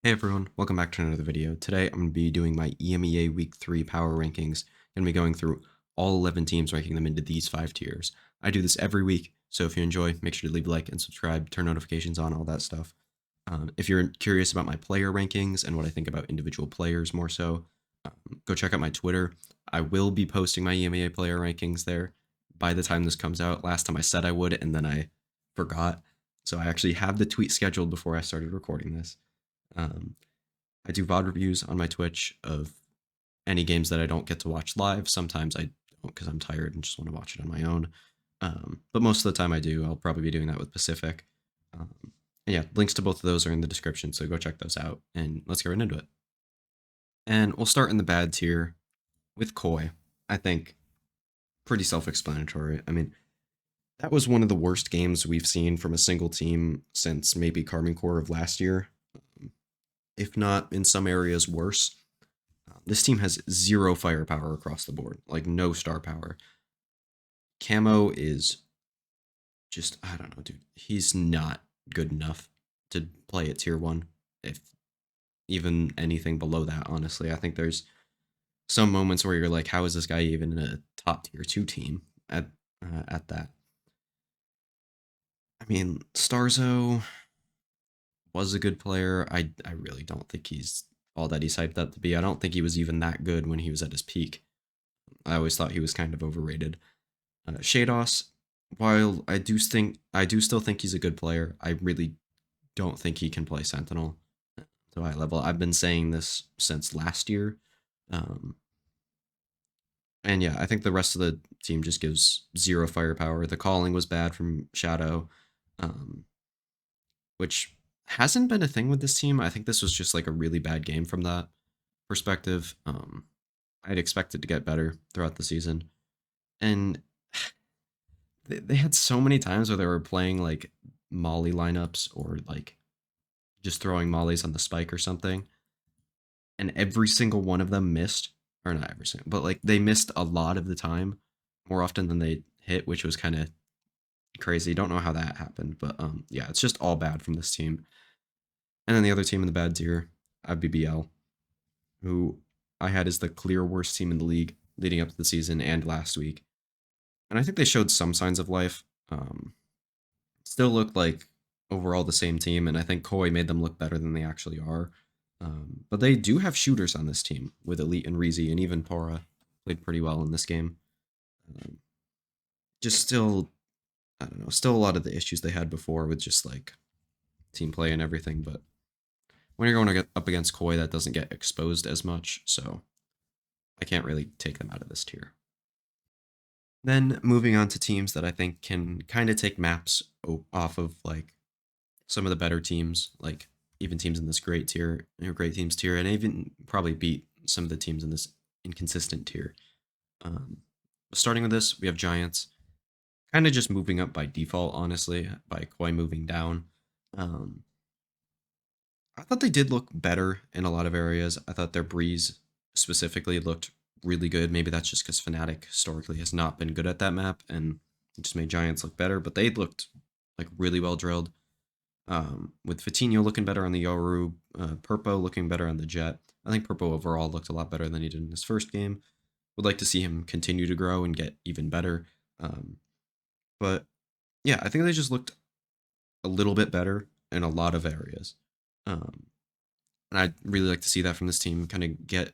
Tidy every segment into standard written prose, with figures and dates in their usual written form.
Hey everyone, welcome back to another video. Today I'm going to be doing my EMEA Week 3 power rankings. I'm going to be going through all 11 teams, ranking them into these 5 tiers. I do this every week, so if you enjoy, make sure to leave a like and subscribe, turn notifications on, all that stuff. If you're curious about my player rankings and what I think about individual players more so, go check out my Twitter. I will be posting my EMEA player rankings there by the time this comes out. Last time I said I would, and then I forgot. So I actually have the tweet scheduled before I started recording this. Um, I do VOD reviews on my Twitch of any games that I don't get to watch live. Sometimes I don't because I'm tired and just want to watch it on my own. But most of the time I do. I'll probably be doing that with Pacific. And yeah, links to both of those are in the description, so go check those out. And let's get right into it. And we'll start in the bad tier with Koi. I think pretty self-explanatory. I mean, that was one of the worst games we've seen from a single team since maybe Carmen Core of last year, if not in some areas worse. This team has zero firepower across the board, like no star power. Camo is just, I don't know, dude. He's not good enough to play at tier 1, if even anything below that, honestly. I think there's some moments where you're like, how is this guy even in a top tier 2 team at that? I mean, Starzo was a good player. I really don't think he's all that he's hyped up to be. I don't think he was even that good when he was at his peak. I always thought he was kind of overrated. Shados, while I do still think he's a good player, I really don't think he can play Sentinel to a high level. I've been saying this since last year. And yeah, I think the rest of the team just gives zero firepower. The calling was bad from Shadow, which hasn't been a thing with this team. I think this was just like a really bad game from that perspective. I'd expect it to get better throughout the season. And they had so many times where they were playing like Molly lineups or like just throwing mollies on the spike or something. And every single one of them missed, or not every single, but like they missed a lot of the time, more often than they hit, which was kind of crazy. Don't know how that happened, but yeah, it's just all bad from this team. And then the other team in the bad tier, IBBL, who I had as the clear worst team in the league leading up to the season and last week. And I think they showed some signs of life. Still looked like overall the same team, and I think Koi made them look better than they actually are. But they do have shooters on this team with Elite and Reezy, and even Pora played pretty well in this game. Just still, I don't know, still a lot of the issues they had before with just like team play and everything. But when you're going to get up against Koi, that doesn't get exposed as much, so I can't really take them out of this tier. Then moving on to teams that I think can kind of take maps off of like some of the better teams, like even teams in this great tier, or great teams tier, and even probably beat some of the teams in this inconsistent tier. Starting with this, we have Giants, kind of just moving up by default, honestly, by Koi moving down. I thought they did look better in a lot of areas. I thought their Breeze specifically looked really good. Maybe that's just because Fnatic historically has not been good at that map and it just made Giants look better, but they looked like really well drilled. With Fatinho looking better on the Yoru, Purpo looking better on the Jet. I think Purpo overall looked a lot better than he did in his first game. Would like to see him continue to grow and get even better. But yeah, I think they just looked a little bit better in a lot of areas. And I'd really like to see that from this team, kind of get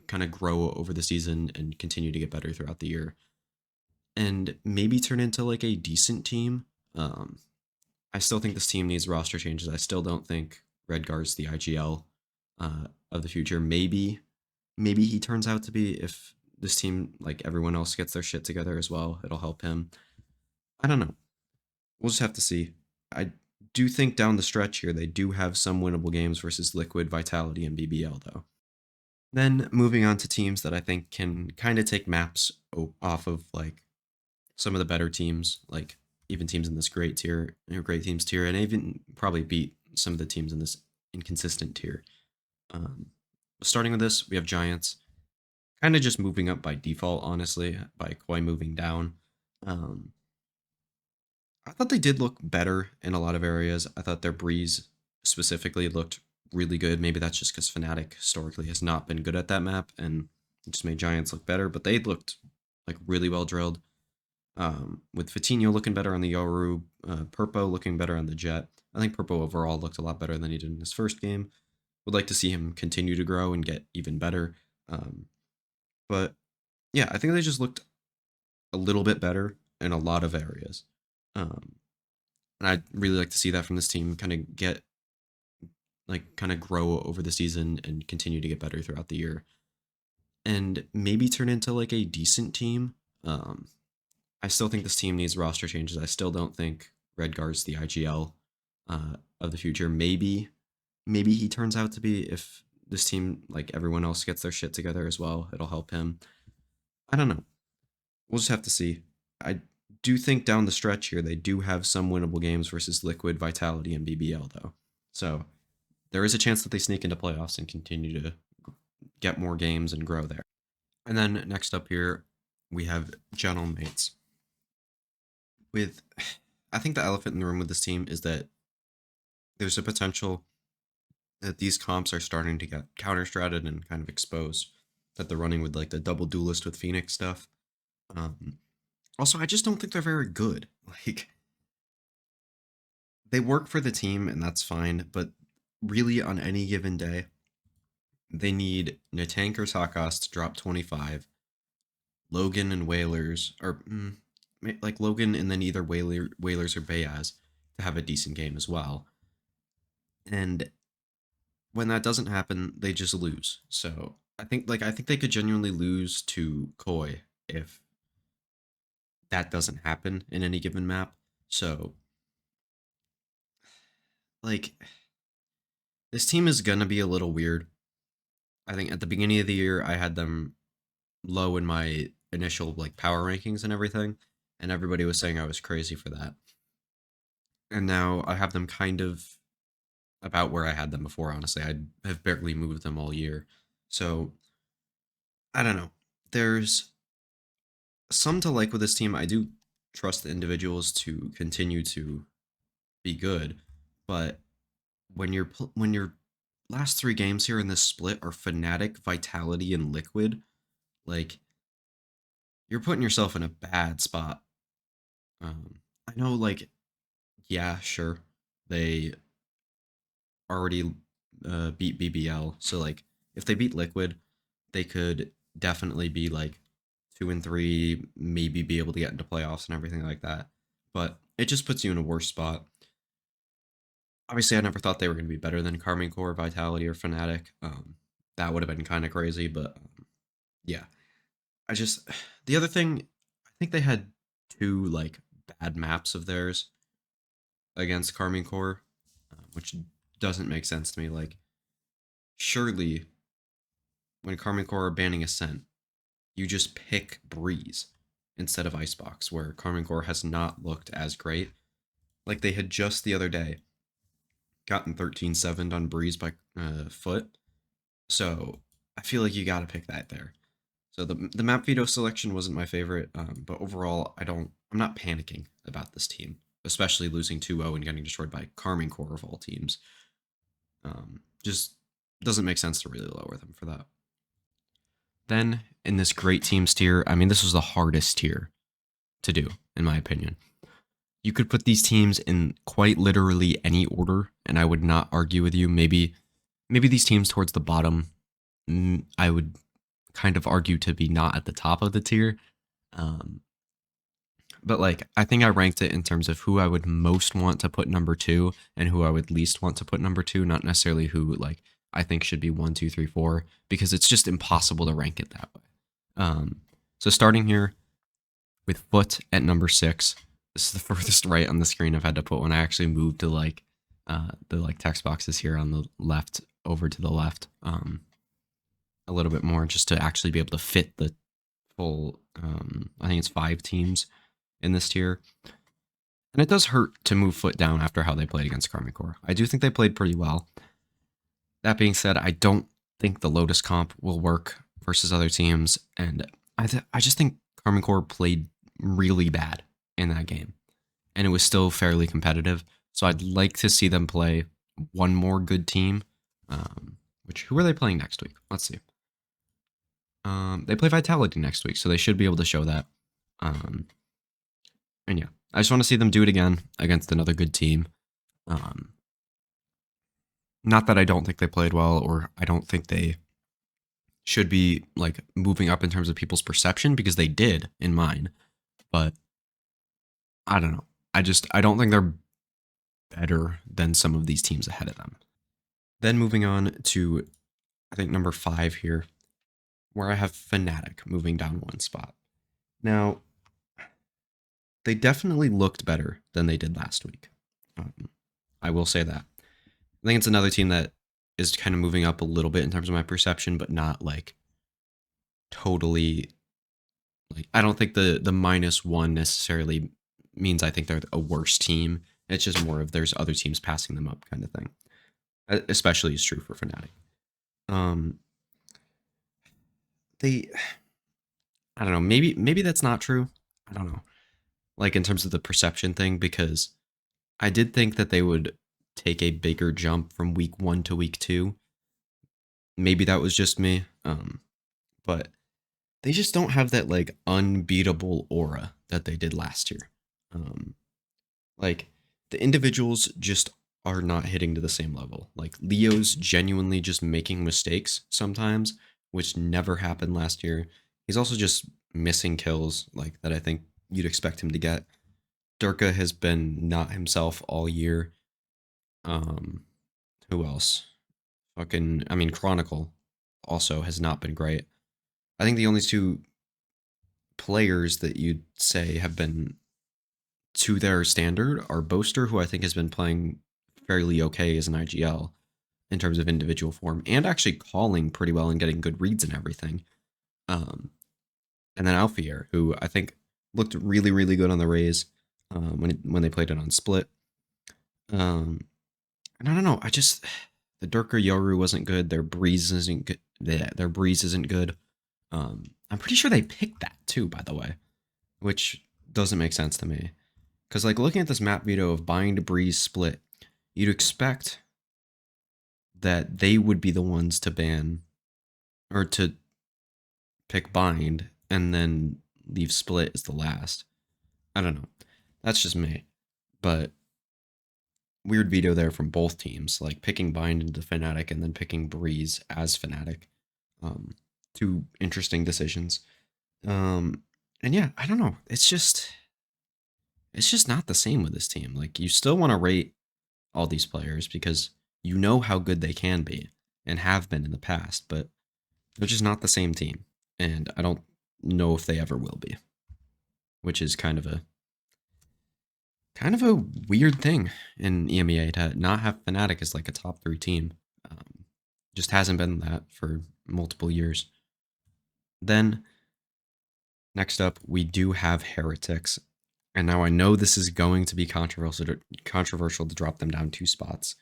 kind of grow over the season and continue to get better throughout the year. And maybe turn into like a decent team. I still think this team needs roster changes. I still don't think Redgar's the IGL of the future. Maybe he turns out to be, if this team, like everyone else, gets their shit together as well. It'll help him. I don't know. We'll just have to see. I do think down the stretch here, they do have some winnable games versus Liquid, Vitality, and BBL, though. Then moving on to teams that I think can kind of take maps off of like some of the better teams, like even teams in this great tier, or great teams tier, and even probably beat some of the teams in this inconsistent tier. Starting with this, we have Giants, kind of just moving up by default, honestly, by Koi moving down. I thought they did look better in a lot of areas. I thought their Breeze specifically looked really good. Maybe that's just because Fnatic historically has not been good at that map, and it just made Giants look better. But they looked like really well drilled. With Fatinho looking better on the Yoru, Purpo looking better on the Jet. I think Purpo overall looked a lot better than he did in his first game. Would like to see him continue to grow and get even better. But yeah, I think they just looked a little bit better in a lot of areas. And I'd really like to see that from this team kind of grow over the season and continue to get better throughout the year. And maybe turn into like a decent team. I still think this team needs roster changes. I still don't think Redgar's the IGL of the future. Maybe he turns out to be, if this team, like everyone else, gets their shit together as well. It'll help him. I don't know. We'll just have to see. I do think down the stretch here, they do have some winnable games versus Liquid, Vitality, and BBL, though. So there is a chance that they sneak into playoffs and continue to get more games and grow there. And then next up here, we have Gentlemates. I think the elephant in the room with this team is that there's a potential that these comps are starting to get counter-stratted and kind of exposed, that they're running with like the double duelist with Phoenix stuff. Also, I just don't think they're very good. Like, they work for the team and that's fine, but really on any given day, they need Natank or Sakas to drop 25, Logan and Whalers, or like Logan and then either Whalers or Bayaz to have a decent game as well. And when that doesn't happen, they just lose. So I think they could genuinely lose to Koi if that doesn't happen in any given map. So like, this team is gonna be a little weird. I think at the beginning of the year I had them low in my initial like power rankings and everything, and everybody was saying I was crazy for that. And now I have them kind of about where I had them before, honestly. I have barely moved them all year. So I don't know. There's some to like with this team. I do trust the individuals to continue to be good, but when your last 3 games here in this split are Fnatic, Vitality, and Liquid, like, you're putting yourself in a bad spot. I know, like, yeah, sure, they already beat BBL, so like if they beat Liquid, they could definitely be like 2-3, maybe be able to get into playoffs and everything like that. But it just puts you in a worse spot. Obviously, I never thought they were going to be better than Carmine Core, Vitality, or Fnatic. That would have been kind of crazy, but yeah. I just the other thing, I think they had 2 like bad maps of theirs against Carmine Core, which doesn't make sense to me. Like, surely when Carmine Core are banning Ascent, you just pick Breeze instead of Icebox, where Carmine Core has not looked as great. Like, they had just the other day gotten 13-7'd on Breeze by Foot. So I feel like you got to pick that there. So the map veto selection wasn't my favorite, but overall, I'm not panicking about this team, especially losing 2-0 and getting destroyed by Carmine Core of all teams. Just doesn't make sense to really lower them for that. Then in this great teams tier, I mean, this was the hardest tier to do, in my opinion. You could put these teams in quite literally any order, and I would not argue with you. Maybe these teams towards the bottom, I would kind of argue to be not at the top of the tier. But like, I think I ranked it in terms of who I would most want to put number 2 and who I would least want to put number 2, not necessarily who like I think should be 1, 2, 3, 4, because it's just impossible to rank it that way. So starting here with Foot at number 6. This is the furthest right on the screen I've had to put when I actually moved to like the like text boxes here on the left over to the left a little bit more, just to actually be able to fit the full I think it's 5 teams in this tier. And it does hurt to move Foot down after how they played against Carmine Core. I do think they played pretty well. That being said, I don't think the Lotus comp will work versus other teams, and I just think Carmine Core played really bad in that game, and it was still fairly competitive. So I'd like to see them play one more good team. Which who are they playing next week? Let's see. They play Vitality next week, so they should be able to show that. Um, and yeah, I just want to see them do it again against another good team. Um, Not that I don't think they played well, or I don't think they should be like moving up in terms of people's perception, because they did in mine. But I don't know. I don't think they're better than some of these teams ahead of them. Then moving on to, I think, number 5 here, where I have Fnatic moving down one spot. Now, they definitely looked better than they did last week. I will say that. I think it's another team that is kind of moving up a little bit in terms of my perception, but not like totally. Like, I don't think the -1 necessarily means I think they're a worse team. It's just more of there's other teams passing them up kind of thing. Especially is true for Fnatic. Um, they, I don't know. Maybe that's not true. I don't know. Like in terms of the perception thing, because I did think that they would take a bigger jump from week 1 to week 2. Maybe that was just me. But they just don't have that like unbeatable aura that they did last year. Um, like the individuals just are not hitting to the same level. Like Leo's genuinely just making mistakes sometimes, which never happened last year. He's also just missing kills like that I think you'd expect him to get. Durka has been not himself all year. Um, who else? I mean, Chronicle also has not been great. I think the only two players that you'd say have been to their standard are Boaster, who I think has been playing fairly okay as an IGL in terms of individual form, and actually calling pretty well and getting good reads and everything. And then Alfier, who I think looked really, really good on the Rays when they played it on Split. And I don't know, the Durker Yoru wasn't good. Their Breeze isn't good. Yeah, their Breeze isn't good. I'm pretty sure they picked that too, by the way, which doesn't make sense to me. Because like looking at this map veto of Bind, Breeze, Split, you'd expect that they would be the ones to ban or to pick Bind and then leave Split as the last. I don't know. That's just me. But weird veto there from both teams, like picking Bind into Fnatic and then picking Breeze as Fnatic. Two interesting decisions. And yeah, I don't know. It's just not the same with this team. Like you still want to rate all these players because you know how good they can be and have been in the past, but they're just not the same team. And I don't know if they ever will be, which is kind of a weird thing in EMEA to not have Fnatic as like a top 3 team. Just hasn't been that for multiple years. Then next up, we do have Heretics. And now I know this is going to be controversial to drop them down 2 spots.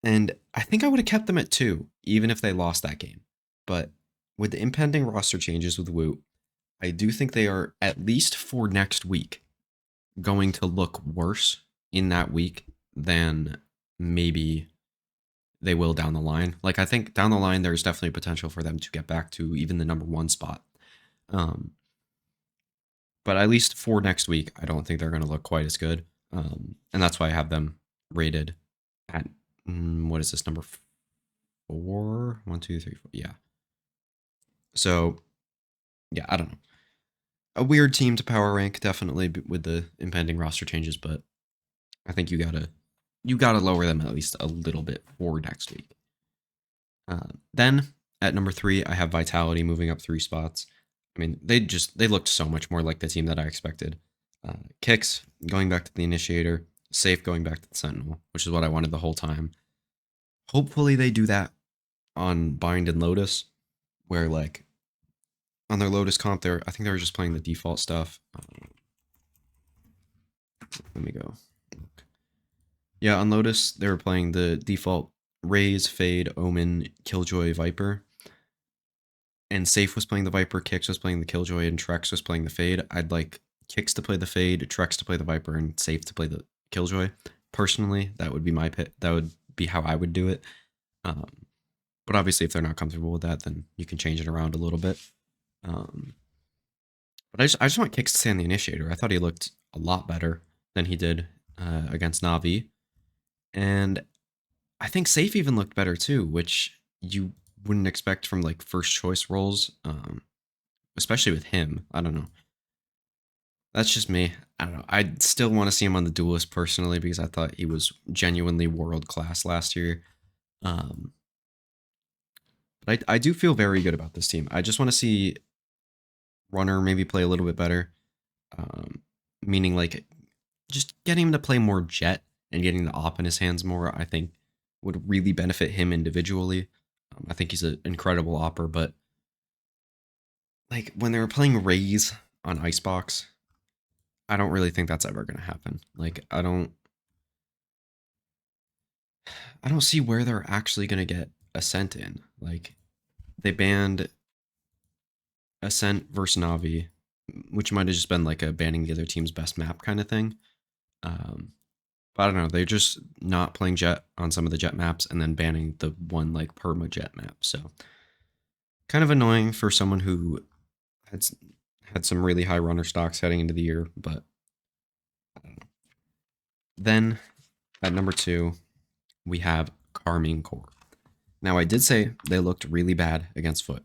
And I think I would have kept them at 2, even if they lost that game. But with the impending roster changes with Woot, I do think they are, at least for next week, going to look worse in that week than maybe they will down the line. Like, I think down the line, there's definitely potential for them to get back to even the number 1 spot. But at least for next week, I don't think they're going to look quite as good. And that's why I have them rated at, what is this, number 4? 1, 2, 3, 4. Yeah. So, yeah, I don't know. A weird team to power rank, definitely, with the impending roster changes, but I think you gotta lower them at least a little bit for next week. Then at number 3, I have Vitality moving up 3 spots. I mean, they looked so much more like the team that I expected. Kicks going back to the Initiator, Safe going back to the Sentinel, which is what I wanted the whole time. Hopefully they do that on Bind and Lotus, where like on their Lotus comp, I think they were just playing the default stuff. Let me go. Yeah, on Lotus, they were playing the default Raze, Fade, Omen, Killjoy, Viper. And Safe was playing the Viper, Kix was playing the Killjoy, and Trex was playing the Fade. I'd like Kix to play the Fade, Trex to play the Viper, and Safe to play the Killjoy. personally, that would be my pick. That would be how I would do it. Um, but obviously, if they're not comfortable with that, then you can change it around a little bit. Um, but I just want Kicks to stay on the initiator. I thought he looked a lot better than he did against Navi, and I think Safe even looked better too, which you wouldn't expect from like first choice roles, especially with him. I don't know. That's just me. I don't know. I still want to see him on the duelist personally because I thought he was genuinely world class last year. Um, but I do feel very good about this team. I just want to see Runner maybe play a little bit better, um, meaning like just getting him to play more Jet and getting the op in his hands more. I think would really benefit him individually. I think he's an incredible opper, but like when they were playing Rays on Icebox, I don't really think that's ever going to happen. Like I don't see where they're actually going to get Ascent in. Like they banned Ascent versus Navi, which might have just been like a banning the other team's best map kind of thing. Um, but I don't know. They're just not playing Jet on some of the Jet maps and then banning the one like perma Jet map. So kind of annoying for someone who had had some really high runner stocks heading into the year. But I don't know. Then at number 2, we have Carmine Core. Now I did say they looked really bad against Foot,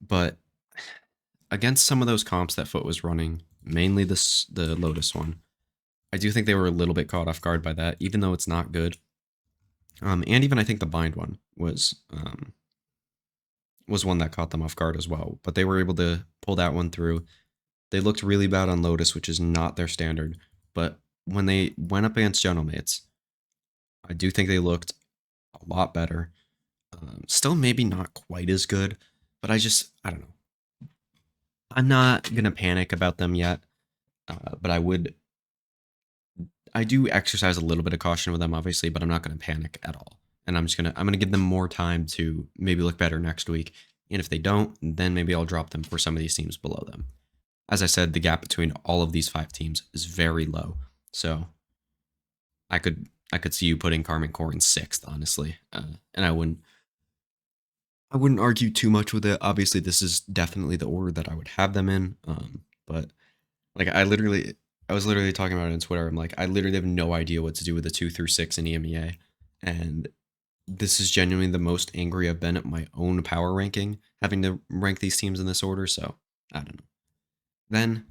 but against some of those comps that Foot was running, mainly the Lotus one, I do think they were a little bit caught off guard by that, even though it's not good. And even I think the Bind one was one that caught them off guard as well. But they were able to pull that one through. They looked really bad on Lotus, which is not their standard. But when they went up against Gentlemates, I do think they looked a lot better. Still maybe not quite as good, but I don't know. I'm not going to panic about them yet, but I do exercise a little bit of caution with them, obviously, but I'm not going to panic at all. And I'm gonna give them more time to maybe look better next week. And if they don't, then maybe I'll drop them for some of these teams below them. As I said, the gap between all of these 5 teams is very low. So I could see you putting Carmen Core in 6th, honestly, and I wouldn't argue too much with it. Obviously, this is definitely the order that I would have them in. But like I was literally talking about it on Twitter. I'm like, I literally have no idea what to do with the 2 through 6 in EMEA, and this is genuinely the most angry I've been at my own power ranking, having to rank these teams in this order. So I don't know. Then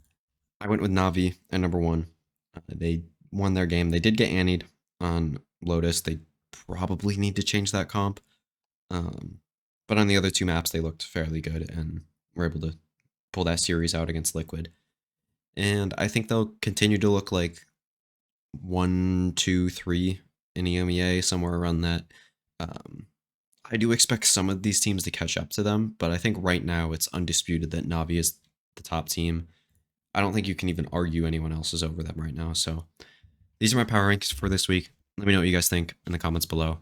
I went with Navi at number 1. They won their game. They did get annied on Lotus. They probably need to change that comp. Um, but on the other 2 maps, they looked fairly good and were able to pull that series out against Liquid. And I think they'll continue to look like 1, 2, 3 in EMEA, somewhere around that. Um, I do expect some of these teams to catch up to them, but I think right now it's undisputed that Navi is the top team. I don't think you can even argue anyone else is over them right now. So these are my power rankings for this week. Let me know what you guys think in the comments below.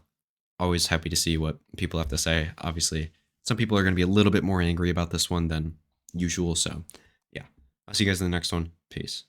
Always happy to see what people have to say. Obviously, some people are going to be a little bit more angry about this one than usual. So yeah, I'll see you guys in the next one. Peace.